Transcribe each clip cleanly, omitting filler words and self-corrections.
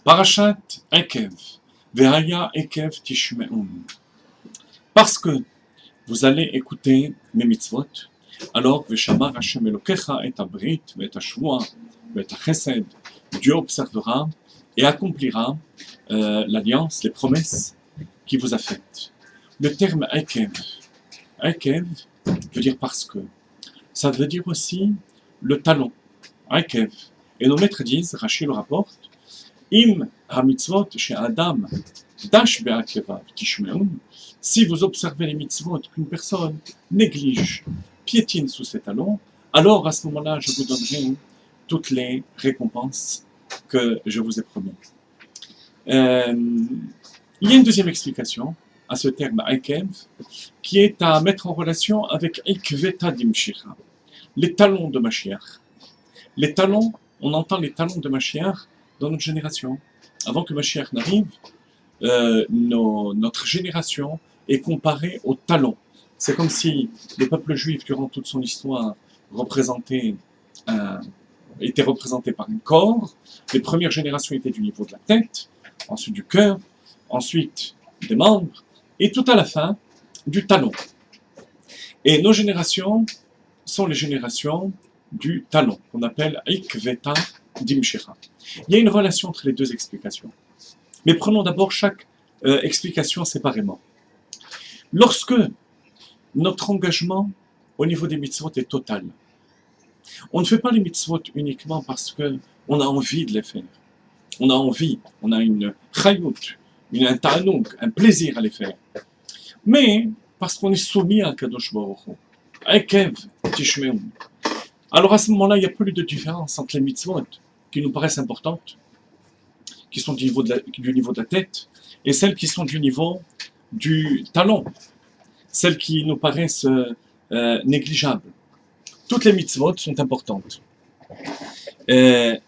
Parashat Ekev. Ve'haya Ekev tishme'un. Parce que vous allez écouter mes mitzvot, alors Veshamar Hashem Elokecha et Abrit, et Ashua, et Chesed, Dieu observera et accomplira l'alliance, les promesses qu'il vous a faites. Le terme Ekev, Ekev veut dire parce que. Ça veut dire aussi le talon, Ekev. Et nos maîtres disent, Rashi le rapporte, Im ha-mitzvot chez Adam, dash be'akevav tishmeun, si vous observez les mitzvot qu'une personne néglige, piétine sous ses talons, alors à ce moment-là, je vous donnerai toutes les récompenses que je vous ai promis. Il y a une deuxième explication à ce terme Ekev, qui est à mettre en relation avec Ikveta dimshira, les talons de Mashiach. Les talons, on entend les talons de Mashiach dans notre génération. Avant que Mashiach n'arrive, notre génération est comparée aux talons. C'est comme si le peuple juif, durant toute son histoire, était représenté par un corps. Les premières générations étaient du niveau de la tête, ensuite du cœur, ensuite des membres, et tout à la fin, du talon. Et nos générations sont les générations du talon, qu'on appelle Ikveta Dimshira. Il y a une relation entre les deux explications. Mais prenons d'abord chaque explication séparément. Lorsque notre engagement au niveau des mitzvot est total, on ne fait pas les mitzvot uniquement parce qu'on a envie de les faire. On a envie, on a une chayut, un ta'anoug, un plaisir à les faire. Mais parce qu'on est soumis à Kadosh Baruch Hu. Ekev tishmeun. Alors à ce moment-là, il n'y a plus de différence entre les mitzvot qui nous paraissent importantes, qui sont du niveau de la tête, et celles qui sont du niveau du talon, celles qui nous paraissent négligeables. Toutes les mitzvot sont importantes,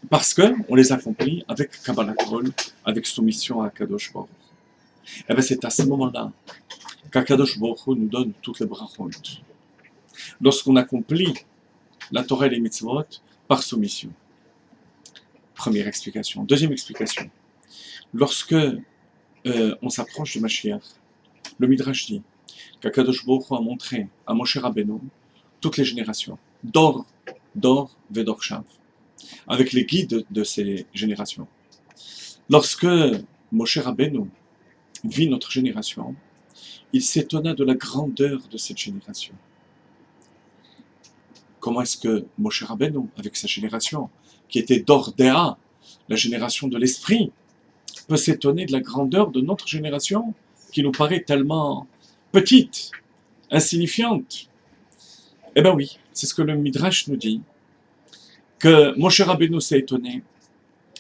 parce qu'on les accomplit avec Kabbalat Kol, avec soumission à Kadosh Baruch Hu. Et bien c'est à ce moment-là qu'Akadosh Baruch Hu nous donne toutes les brachot. Lorsqu'on accomplit la Torah et les mitzvot par soumission. Première explication. Deuxième explication. Lorsque on s'approche de Mashiach, le Midrash dit qu'Akadosh Baruch Hu a montré à Moshe Rabbeinu toutes les générations, Dor, Vedor Shav, avec les guides de ces générations. Lorsque Moshe Rabbeinu vit notre génération, il s'étonna de la grandeur de cette génération. Comment est-ce que Moshe Rabbeinu, avec sa génération, qui était d'Ordéa, la génération de l'esprit, peut s'étonner de la grandeur de notre génération, qui nous paraît tellement petite, insignifiante? Eh bien oui, c'est ce que le Midrash nous dit, que Moshe Rabbeinu s'est étonné,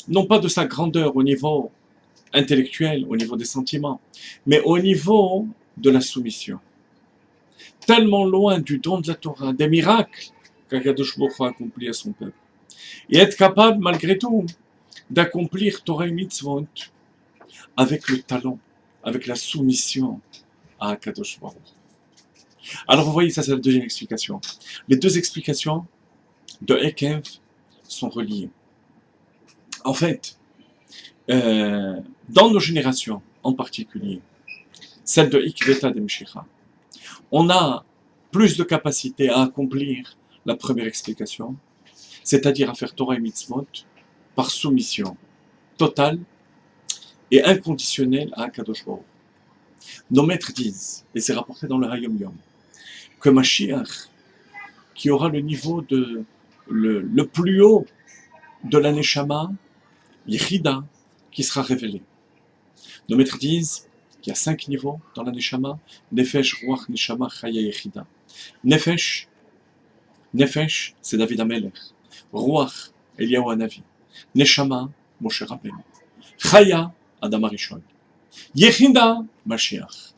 non pas de sa grandeur au niveau intellectuel, au niveau des sentiments, mais au niveau de la soumission. Tellement loin du don de la Torah, des miracles qu'Akadosh Baruch Hu a accompli à son peuple. Et être capable, malgré tout, d'accomplir Torah et Mitzvot avec le talent, avec la soumission à Akadosh Baruch Hu. Alors vous voyez, ça c'est la deuxième explication. Les deux explications de Ekev sont reliées. En fait, dans nos générations en particulier, celle de Ikveta Demshira, on a plus de capacité à accomplir la première explication, c'est-à-dire à faire Torah et Mitzvot par soumission totale et inconditionnelle à Akadosh Baruch Hu. Nos maîtres disent, et c'est rapporté dans le Hayom Yom, que Mashiach, qui aura le niveau le plus haut de la Neshama, Yechida, qui sera révélé. Nos maîtres disent qu'il y a 5 niveaux dans la Neshama: Nefesh, Ruach, Neshama, Chaya, Yechida. Nefesh, c'est David HaMelech. Ruach, Eliyahu Hanavi. Neshama, Moshe Rabbeinu. Chaya, Adam HaRishon. Yechida, Mashiach.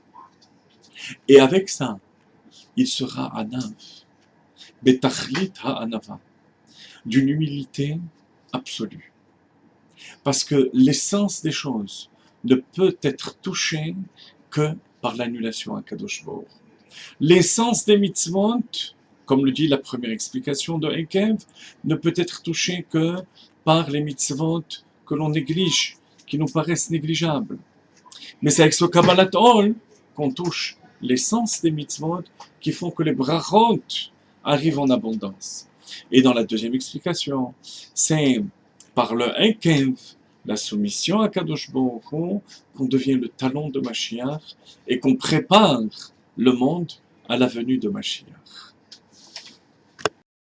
Et avec ça, il sera Anav, Betachlit HaAnava, d'une humilité absolue. Parce que l'essence des choses ne peut être touchée que par l'annulation à Kadosh Baruch Hu. L'essence des mitzvot, comme le dit la première explication de Ekev, ne peut être touchée que par les mitzvot que l'on néglige, qui nous paraissent négligeables. Mais c'est avec ce Kabbalat Ol qu'on touche l'essence des mitzvot qui font que les brachot arrivent en abondance. Et dans la deuxième explication, c'est par le Enkev, la soumission à Kadosh Baruch Hu, qu'on devient le talon de Mashiach et qu'on prépare le monde à la venue de Mashiach.